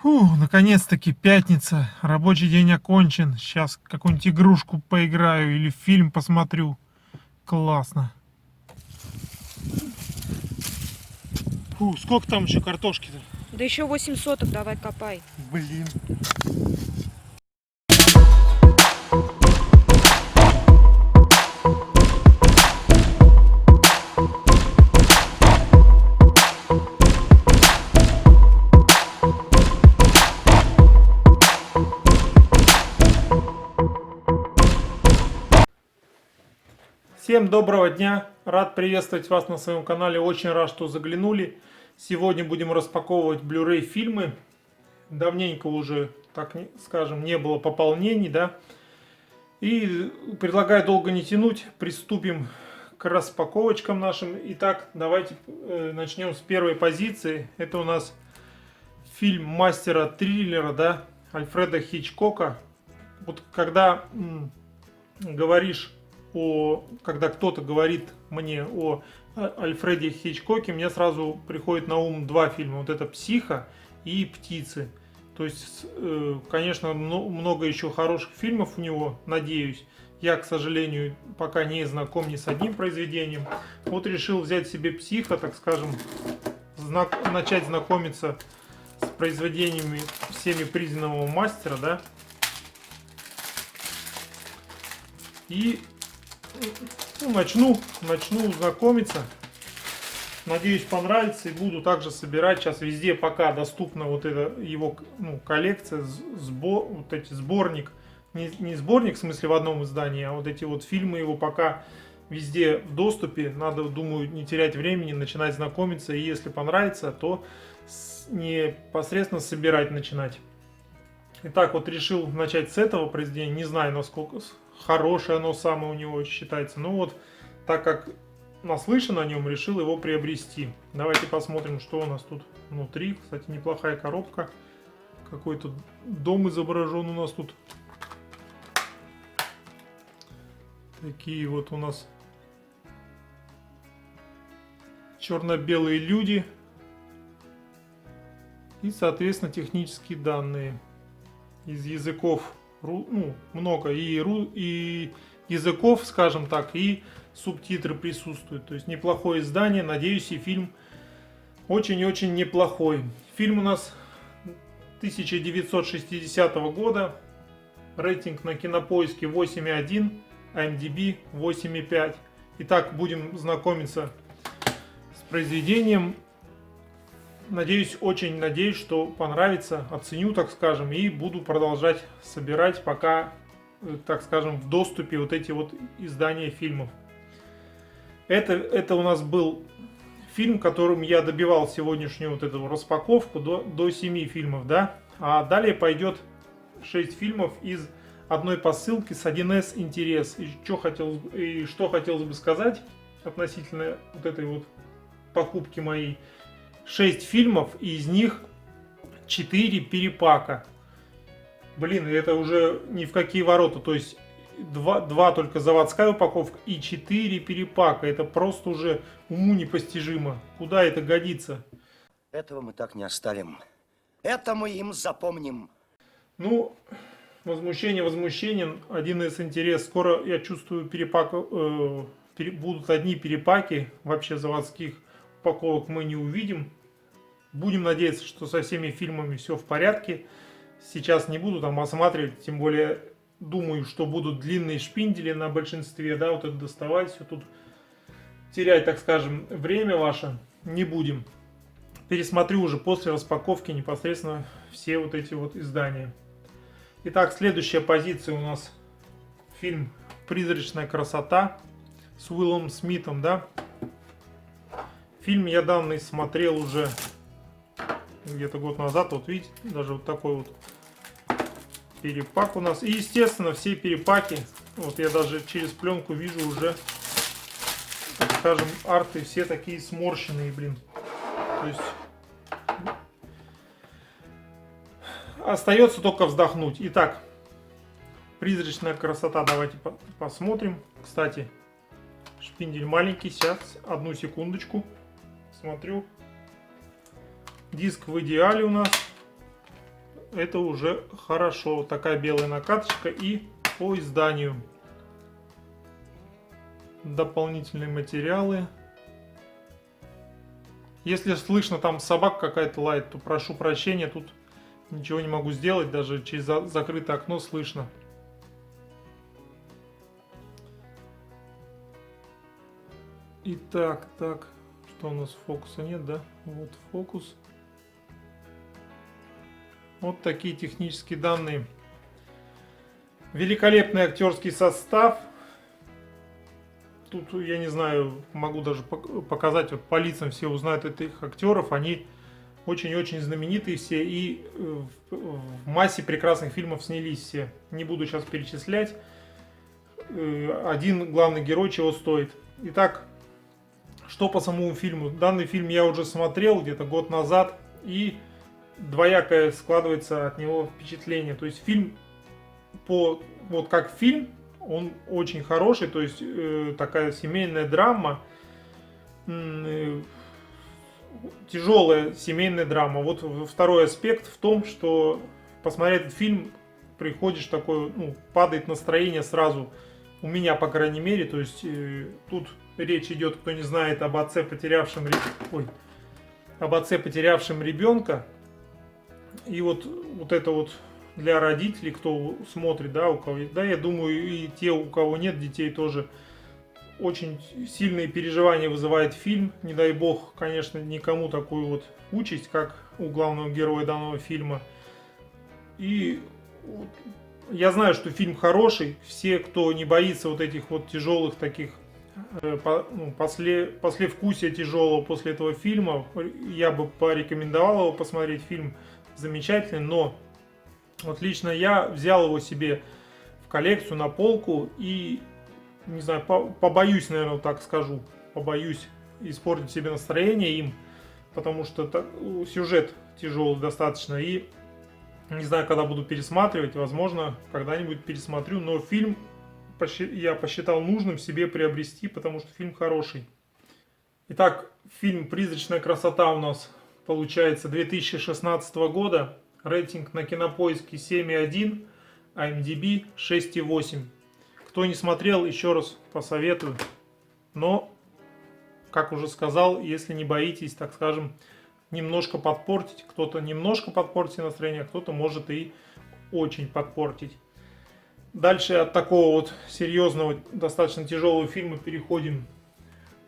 Наконец-таки пятница, рабочий день окончен. Сейчас какую-нибудь игрушку поиграю или фильм посмотрю. Классно. Сколько там еще картошки-то? Да еще 8 соток давай копай. Блин. Всем доброго дня! Рад приветствовать вас на своем канале. Очень рад, что заглянули. Сегодня будем распаковывать Blu-ray фильмы. Давненько уже, так скажем, не было пополнений, да? И предлагаю долго не тянуть, приступим к распаковочкам нашим. Итак, давайте начнем с первой позиции. Это у нас фильм мастера триллера, да, Альфреда Хичкока. Вот когда говоришь когда кто-то говорит мне о Альфреде Хичкоке, мне сразу приходит на ум два фильма. Вот это «Психо» и «Птицы». То есть, конечно, много еще хороших фильмов у него, надеюсь. Я, к сожалению, пока не знаком ни с одним произведением. Вот решил взять себе «Психо», так скажем, начать знакомиться с произведениями всеми признанного мастера, да. И начну знакомиться. Надеюсь, понравится, и буду также собирать. Сейчас везде пока доступна вот эта его коллекция, вот эти сборник. Не сборник, в смысле в одном издании, а вот эти вот фильмы его пока везде в доступе. Надо, думаю, не терять времени, начинать знакомиться. И если понравится, то непосредственно собирать начинать. Итак, вот решил начать с этого произведения. Не знаю, насколько хорошее оно самое у него считается. Но вот, так как наслышан о нем, решил его приобрести. Давайте посмотрим, что у нас тут внутри. Кстати, неплохая коробка. Какой-то дом изображен у нас тут. Такие вот у нас черно-белые люди. И, соответственно, технические данные. Из языков много. И языков, скажем так, и субтитры присутствуют. То есть неплохое издание. Надеюсь, и фильм очень-очень неплохой. Фильм у нас 1960 года. Рейтинг на Кинопоиске 8,1. IMDb 8,5. Итак, будем знакомиться с произведением. Надеюсь, очень надеюсь, что понравится. Оценю, так скажем, и буду продолжать собирать, пока, так скажем, в доступе вот эти вот издания фильмов. Это у нас был фильм, которым я добивал сегодняшнюю вот эту распаковку до 7 фильмов, да. А далее пойдет 6 фильмов из одной посылки с 1С интерес. И что хотелось бы сказать относительно вот этой вот покупки моей. 6 фильмов, и из них 4 перепака. Блин, это уже ни в какие ворота. То есть 2 только заводская упаковка и 4 перепака. Это просто уже уму непостижимо. Куда это годится? Этого мы так не оставим. Это мы им запомним. Ну, возмущение возмущением. 1С интерес. Скоро, я чувствую, будут одни перепаки. Вообще заводских упаковок мы не увидим. Будем надеяться, что со всеми фильмами все в порядке. Сейчас не буду там осматривать, тем более думаю, что будут длинные шпиндели на большинстве, да, вот это доставать, все тут терять, так скажем, время ваше не будем. Пересмотрю уже после распаковки непосредственно все вот эти вот издания. Итак, следующая позиция у нас фильм «Призрачная красота» с Уиллом Смитом, да. Фильм я данный смотрел уже где-то год назад. Вот видите, даже вот такой вот перепак у нас. И, естественно, все перепаки, вот я даже через пленку вижу уже, так скажем, арты все такие сморщенные, блин. То есть остается только вздохнуть. Итак, «Призрачная красота». Давайте посмотрим. Кстати, шпиндель маленький. Сейчас, одну секундочку. Смотрю. Диск в идеале у нас. это уже хорошо. Такая белая накаточка и по изданию. Дополнительные материалы. Если слышно там собака какая-то лает, то прошу прощения, тут ничего не могу сделать, даже через закрытое окно слышно. Итак, так, что у нас фокуса нет, да? Вот фокус. Вот такие технические данные. Великолепный актерский состав. Тут, я не знаю, могу даже показать, вот по лицам все узнают этих актеров. Они очень-очень знаменитые все и в массе прекрасных фильмов снялись все. Не буду сейчас перечислять. Один главный герой чего стоит. Итак, что по самому фильму? Данный фильм я уже смотрел где-то год назад. И двоякое складывается от него впечатление. То есть фильм, вот как фильм, он очень хороший, то есть такая семейная драма, тяжелая семейная драма. Вот второй аспект в том, что посмотря этот фильм, приходишь такой, падает настроение сразу, у меня, по крайней мере, то есть тут речь идет, кто не знает, об отце, потерявшем ребенка, и вот это вот для родителей, кто смотрит, да, у кого, да, я думаю, и те, у кого нет детей, тоже очень сильные переживания вызывает фильм. Не дай бог, конечно, никому такую вот участь, как у главного героя данного фильма. И вот, я знаю, что фильм хороший. Все, кто не боится вот этих вот тяжелых таких послевкусия тяжелого после этого фильма, я бы порекомендовал его посмотреть. Фильм замечательный, но вот лично я взял его себе в коллекцию на полку и, не знаю, побоюсь, наверное, вот так скажу, побоюсь испортить себе настроение им, потому что сюжет тяжелый достаточно, и не знаю, когда буду пересматривать, возможно, когда-нибудь пересмотрю, но фильм я посчитал нужным себе приобрести, потому что фильм хороший. Итак, фильм «Призрачная красота» у нас получается 2016 года. Рейтинг на Кинопоиске 7,1, IMDb 6,8. Кто не смотрел, еще раз посоветую. Но, как уже сказал, если не боитесь, так скажем, немножко подпортить, кто-то немножко подпортит настроение, а кто-то может и очень подпортить. Дальше от такого вот серьезного, достаточно тяжелого фильма переходим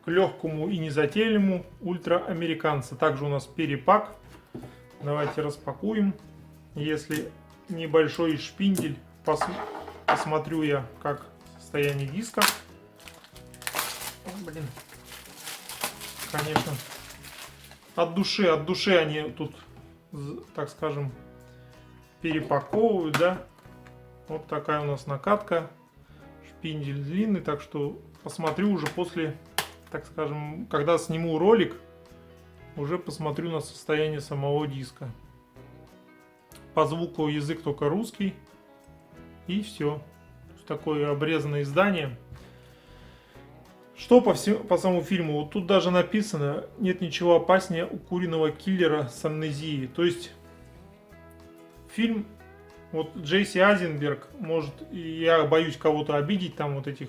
к легкому и незатейливому «Ультраамериканца». Также у нас перепак. Давайте распакуем. Если небольшой шпиндель, посмотрю я, как состояние диска. Блин. Конечно. От души они тут, так скажем, перепаковывают, да. Вот такая у нас накатка. Шпиндель длинный, так что посмотрю уже после, так скажем, когда сниму ролик, уже посмотрю на состояние самого диска. По звуку язык только русский. И все. Такое обрезанное издание. Что по самому фильму? Вот тут даже написано: нет ничего опаснее укуренного киллера с амнезией. То есть фильм, вот Джесси Айзенберг, может, я боюсь кого-то обидеть, там вот этих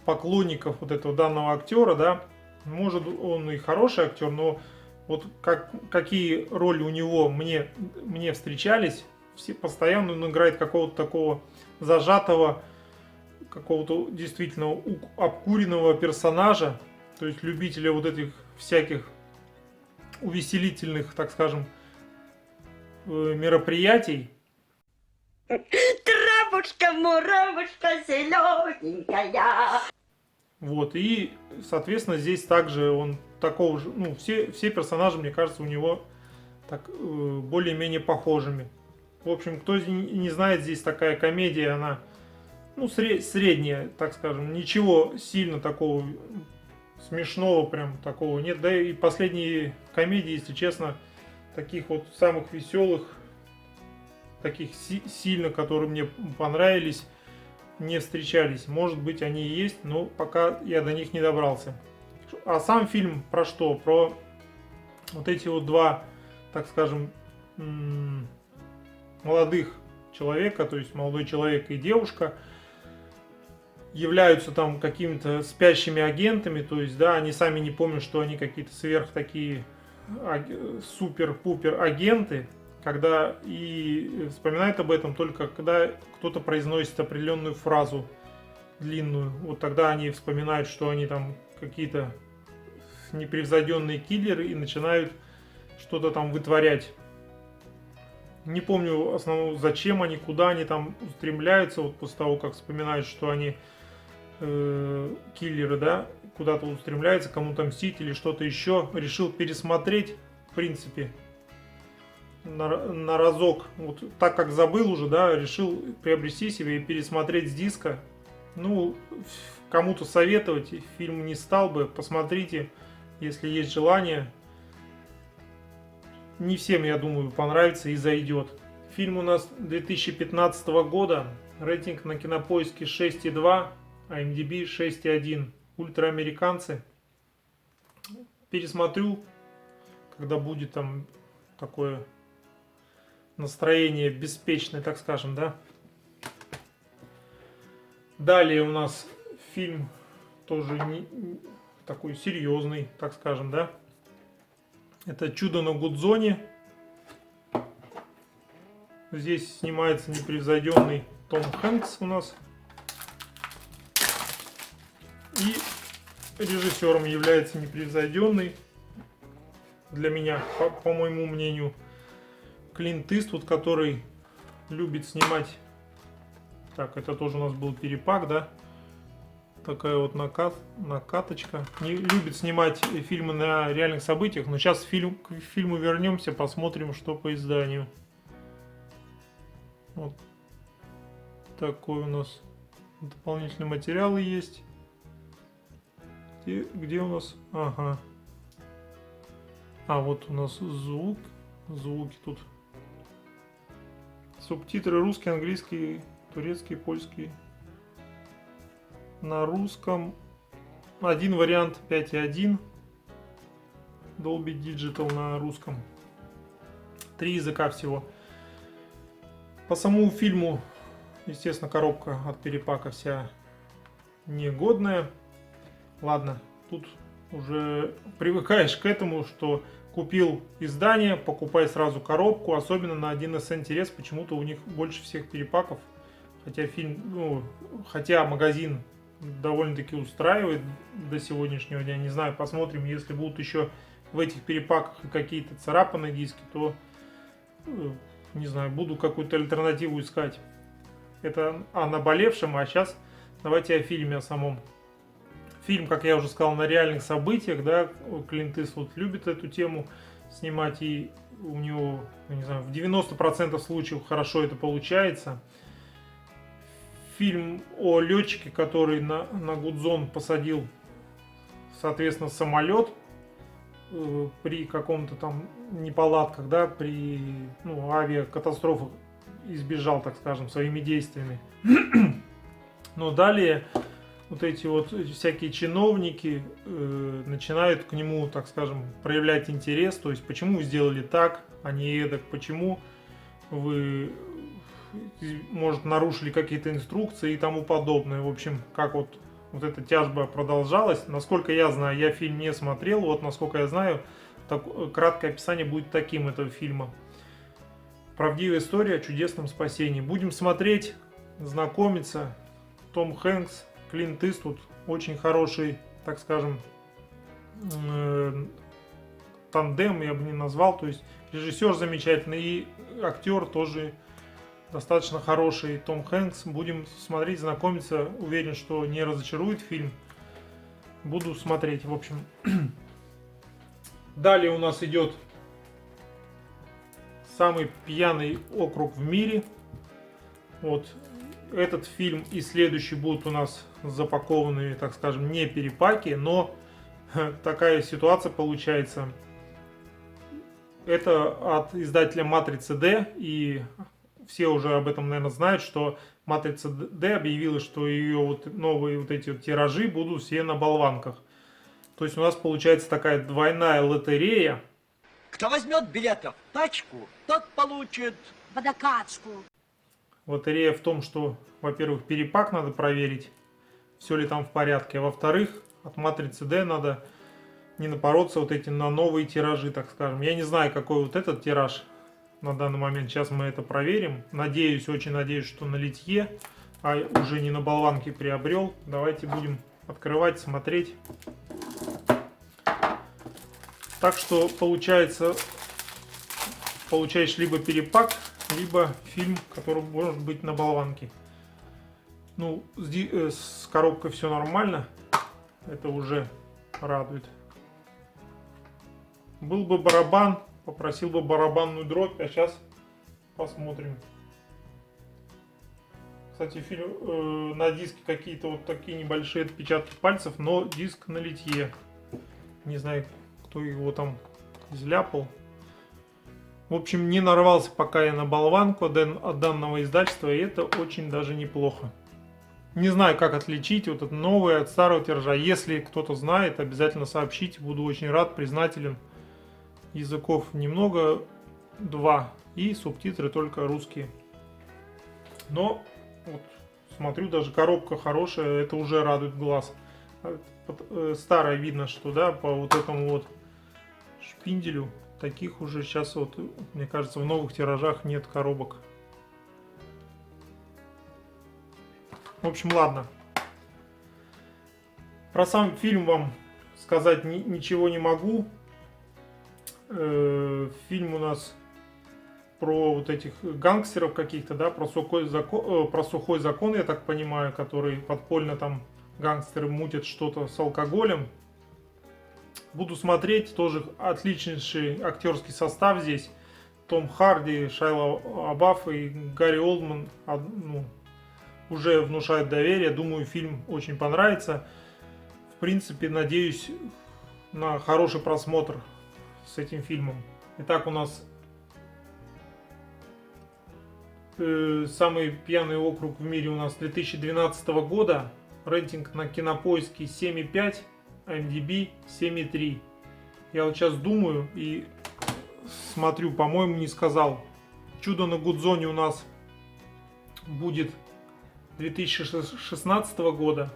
поклонников вот этого данного актера, да, может, он и хороший актер, но вот какие роли у него мне встречались, все постоянно он играет какого-то такого зажатого, какого-то действительно обкуренного персонажа, то есть любителя вот этих всяких увеселительных, так скажем, мероприятий. Травушка, муравушка зелененькая. Вот, и, соответственно, здесь также он такого же, все персонажи, мне кажется, у него так более-менее похожими. В общем, кто не знает, здесь такая комедия, она, средняя, так скажем, ничего сильно такого смешного прям такого нет. Да и последние комедии, если честно, таких вот самых веселых, таких сильно, которые мне понравились, не встречались. Может быть, они и есть, но пока я до них не добрался. А сам фильм про что? Про вот эти вот два, так скажем, молодых человека, то есть молодой человек и девушка, являются там какими-то спящими агентами, то есть, да, они сами не помнят, что они какие-то сверх такие супер-пупер агенты, когда и вспоминают об этом только когда кто-то произносит определенную фразу длинную. Вот тогда они вспоминают, что они там какие-то непревзойденные киллеры и начинают что-то там вытворять. Не помню основном, зачем они, куда они там устремляются, вот после того, как вспоминают, что они киллеры, да, куда-то устремляются, кому-то мстить или что-то еще. Решил пересмотреть, в принципе, на разок. Вот так как забыл уже, да, решил приобрести себе и пересмотреть с диска. Ну, кому-то советовать фильм не стал бы. Посмотрите, если есть желание. Не всем, я думаю, понравится и зайдет. Фильм у нас 2015 года. Рейтинг на Кинопоиске 6,2, IMDb 6,1. Ультраамериканцы. Пересмотрю, когда будет там такое настроение беспечное, так скажем, да. Далее у нас фильм тоже такой серьезный, так скажем, да. Это «Чудо на Гудзоне». Здесь снимается непревзойденный Том Хэнкс у нас. И режиссером является непревзойденный, для меня, по моему мнению, Клинт Иствуд, который любит снимать... Так, это тоже у нас был перепак, да? Такая вот накаточка. Не любит снимать фильмы на реальных событиях, но сейчас к фильму вернемся, посмотрим, что по изданию. Вот такой у нас дополнительные материалы есть. Где у нас? Ага. А вот у нас звуки тут. Субтитры русский, английский, турецкий, польский. На русском один вариант 5.1. Dolby Digital на русском. 3 языка всего. По самому фильму, естественно, коробка от перепака вся негодная. Ладно, тут уже привыкаешь к этому, что купил издание, покупай сразу коробку. Особенно на 1С интерес, почему-то у них больше всех перепаков. Хотя фильм, хотя магазин довольно-таки устраивает до сегодняшнего дня. Не знаю, посмотрим, если будут еще в этих перепаках какие-то царапаны диски, то, не знаю, буду какую-то альтернативу искать. Это о наболевшем, а сейчас давайте о фильме о самом. Фильм, как я уже сказал, на реальных событиях, да, Клинт Иствуд любит эту тему снимать, и у него, не знаю, в 90% случаев хорошо это получается. Фильм о летчике, который на Гудзон посадил, соответственно, самолет при каком-то там неполадках, да, при авиакатастрофах избежал, так скажем, своими действиями. Но далее вот эти вот всякие чиновники начинают к нему, так скажем, проявлять интерес. То есть, почему вы сделали так, а не эдак, почему вы, может, нарушили какие-то инструкции и тому подобное. В общем, как вот эта тяжба продолжалась. Насколько я знаю, я фильм не смотрел, вот насколько я знаю, краткое описание будет таким этого фильма. Правдивая история о чудесном спасении. Будем смотреть, знакомиться. Том Хэнкс, Клинт Иствуд, очень хороший, так скажем, тандем, я бы не назвал. То есть режиссер замечательный и актер тоже достаточно хороший. Том Хэнкс. Будем смотреть, знакомиться. Уверен, что не разочарует фильм. Буду смотреть, в общем. Далее у нас идет самый пьяный округ в мире. Вот этот фильм и следующий будут у нас запакованы, так скажем, не перепаки, но такая ситуация получается. Это от издателя Матрицы D, и все уже об этом, наверное, знают, что Матрица D объявила, что ее вот новые вот эти вот тиражи будут все на болванках. То есть у нас получается такая двойная лотерея. Кто возьмет билетов в тачку, тот получит водокачку. Лотерея в том, что, во-первых, перепак надо проверить, все ли там в порядке, а во-вторых, от матрицы D надо не напороться вот эти на новые тиражи, так скажем. Я не знаю, какой вот этот тираж на данный момент. Сейчас мы это проверим. Надеюсь, очень надеюсь, что на литье, а уже не на болванке приобрел. Давайте будем открывать, смотреть. Так что получается, получаешь либо перепак, либо фильм, который может быть на болванке. Ну, с коробкой все нормально. Это уже радует. Был бы барабан, попросил бы барабанную дробь, а сейчас посмотрим. Кстати, фильм на диске какие-то вот такие небольшие отпечатки пальцев, но диск на литье. Не знаю, кто его там изляпал. В общем, не нарвался пока я на болванку от данного издательства, и это очень даже неплохо. Не знаю, как отличить вот это новое от старого тиража. Если кто-то знает, обязательно сообщите. Буду очень рад, признателен. Языков немного, 2, и субтитры только русские. Но вот, смотрю, даже коробка хорошая, это уже радует глаз. Старая видно, что да, по вот этому вот шпинделю таких уже сейчас вот, мне кажется, в новых тиражах нет коробок. В общем, ладно. Про сам фильм вам сказать ничего не могу. Фильм у нас про вот этих гангстеров каких-то, да, про сухой закон, я так понимаю, который подпольно там гангстеры мутят что-то с алкоголем. Буду смотреть, тоже отличнейший актерский состав здесь. Том Харди, Шайла Абаф и Гарри Олдман, ну, уже внушают доверие. Думаю, фильм очень понравится. В принципе, надеюсь на хороший просмотр с этим фильмом. Итак, у нас самый пьяный округ в мире у нас 2012 года. Рейтинг на Кинопоиске 7,5, IMDb 7,3. Я вот сейчас думаю и смотрю, по-моему, не сказал. Чудо на Гудзоне у нас будет 2016 года.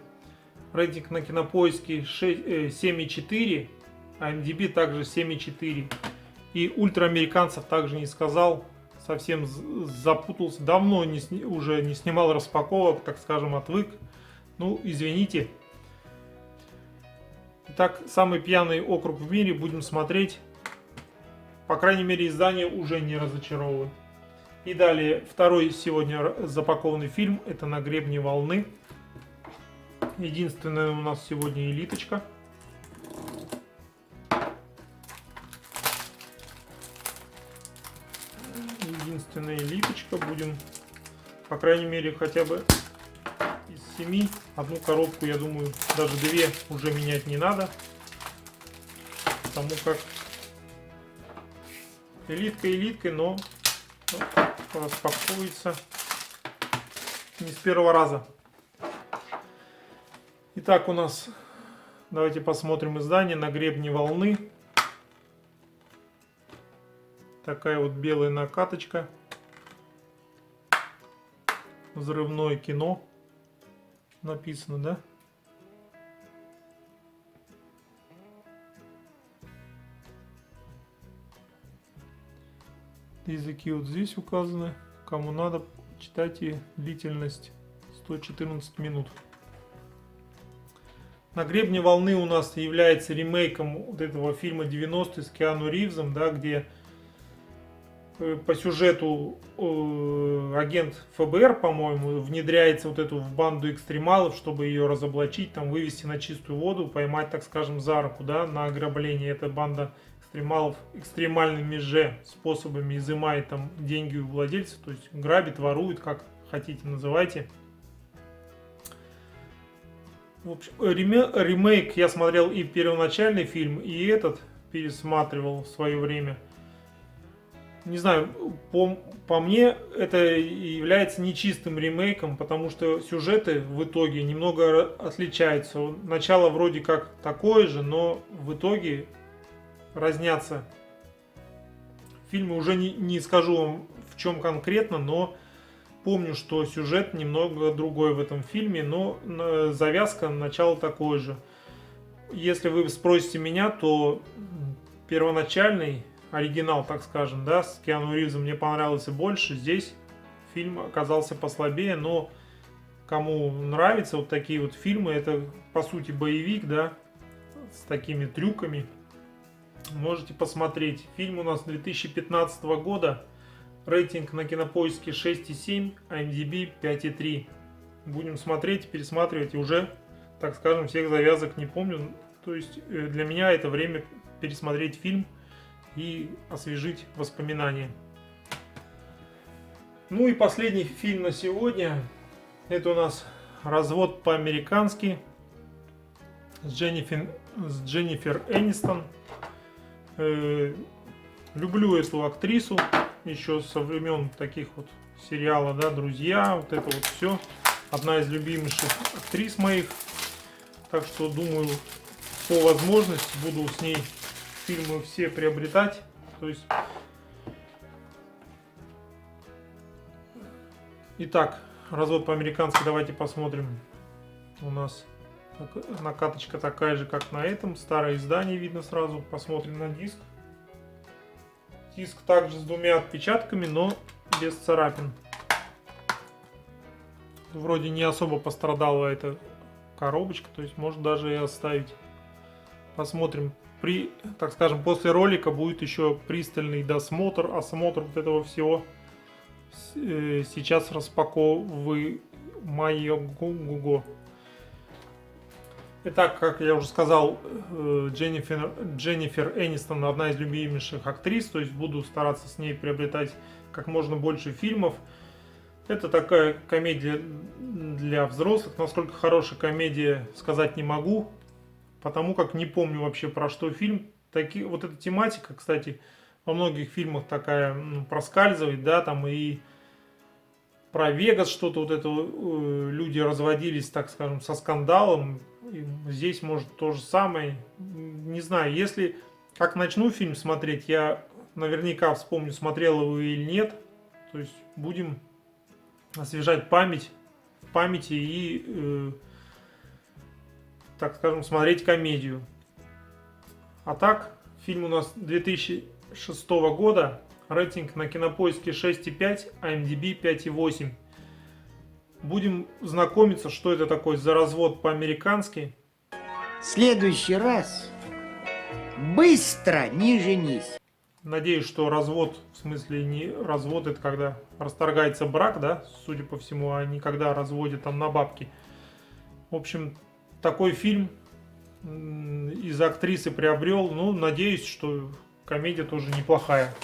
Рейтинг на Кинопоиске 7,4, IMDb также 7,4. И ультраамериканцев также не сказал. Совсем запутался. Давно уже не снимал распаковок, так скажем, отвык. Ну, извините. Итак, самый пьяный округ в мире будем смотреть. По крайней мере, издание уже не разочаровывает. И далее, второй сегодня запакованный фильм. Это «На гребне волны». Единственная у нас сегодня элиточка. Единственная элиточка. Будем, по крайней мере, хотя бы из 7. Одну коробку, я думаю, даже 2 уже менять не надо. Потому как элитка элиткой, но распаковывается не с первого раза. Итак, у нас, давайте посмотрим издание «На гребне волны». Такая вот белая накаточка. Взрывное кино написано, да? Языки вот здесь указаны. Кому надо, читайте. Длительность 114 минут. «На гребне волны» у нас является ремейком вот этого фильма 90-х с Киану Ривзом, да, где по сюжету агент ФБР, по-моему, внедряется вот эту в банду экстремалов, чтобы ее разоблачить, там вывести на чистую воду, поймать, так скажем, за руку, да, на ограбление. Эта банда экстремалов экстремальными же способами изымает там деньги у владельцев, то есть грабит, ворует, как хотите называйте. В общем, ремейк я смотрел и первоначальный фильм, и этот пересматривал в свое время. Не знаю, по мне это является нечистым ремейком, потому что сюжеты в итоге немного отличаются. Начало вроде как такое же, но в итоге разнятся. Фильмы уже не скажу вам, в чем конкретно, но помню, что сюжет немного другой в этом фильме, но завязка, начало такое же. Если вы спросите меня, то первоначальный оригинал, так скажем, да, с Киану Ривзом мне понравился больше. Здесь фильм оказался послабее, но кому нравятся вот такие вот фильмы, это по сути боевик, да, с такими трюками, можете посмотреть. Фильм у нас 2015 года, рейтинг на Кинопоиске 6,7, IMDb 5,3. Будем смотреть, пересматривать, и уже, так скажем, всех завязок не помню. То есть для меня это время пересмотреть фильм и освежить воспоминания. Ну и последний фильм на сегодня. Это у нас «Развод по-американски» с Дженнифер Энистон. Люблю эту актрису еще со времен таких вот сериала, да, «Друзья», вот это вот все. Одна из любимейших актрис моих. Так что, думаю, по возможности буду с ней фильмы все приобретать. То есть... Итак, «Развод по-американски» давайте посмотрим. У нас накаточка такая же, как на этом. Старое издание видно сразу. Посмотрим на диск. Диск также с двумя отпечатками, но без царапин. Вроде не особо пострадала эта коробочка, то есть можно даже и оставить. Посмотрим. Так скажем, после ролика будет еще пристальный досмотр, осмотр вот этого всего. Сейчас распаковываю Гуго. Итак, как я уже сказал, Дженнифер Энистон одна из любимейших актрис, то есть буду стараться с ней приобретать как можно больше фильмов. Это такая комедия для взрослых. Насколько хорошая комедия, сказать не могу, потому как не помню вообще, про что фильм. Вот эта тематика, кстати, во многих фильмах такая проскальзывает, да, там и про Вегас что-то вот это, люди разводились, так скажем, со скандалом. И здесь может то же самое. Не знаю, если как начну фильм смотреть, я наверняка вспомню, смотрел его или нет. То есть будем освежать памяти и, так скажем, смотреть комедию. А так, фильм у нас 2006 года, рейтинг на Кинопоиске 6,5, IMDb 5,8. Будем знакомиться, что это такое за развод по-американски. В следующий раз быстро не женись. Надеюсь, что развод, в смысле не развод, это когда расторгается брак, да, судя по всему, а не когда разводят там на бабки. В общем, такой фильм из актрисы приобрел. Ну, надеюсь, что комедия тоже неплохая.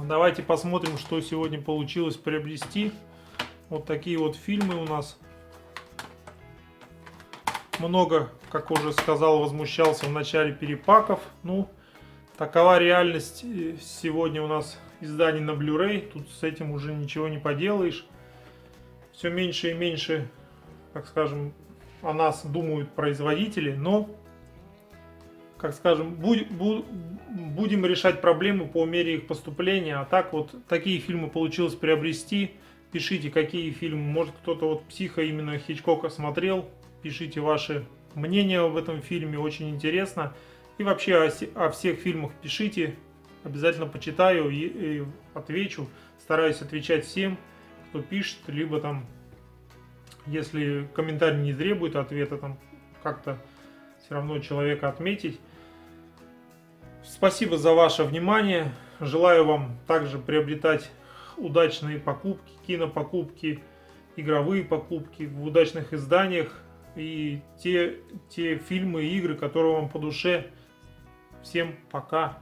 Давайте посмотрим, что сегодня получилось приобрести. Вот такие вот фильмы у нас. Много, как уже сказал, возмущался в начале перепаков. Ну, такова реальность. Сегодня у нас издание на Blu-ray. Тут с этим уже ничего не поделаешь. Все меньше и меньше, так скажем, о нас думают производители. Но, как скажем, будем решать проблемы по мере их поступления. А так вот, такие фильмы получилось приобрести. Пишите, какие фильмы. Может, кто-то вот «Психо» именно Хичкока смотрел. Пишите ваше мнение об этом фильме. Очень интересно. И вообще о всех фильмах пишите. Обязательно почитаю и отвечу. Стараюсь отвечать всем, кто пишет. Либо там, если комментарий не требует ответа, там как-то все равно человека отметить. Спасибо за ваше внимание. Желаю вам также приобретать удачные покупки, кинопокупки, игровые покупки в удачных изданиях и те фильмы и игры, которые вам по душе. Всем пока!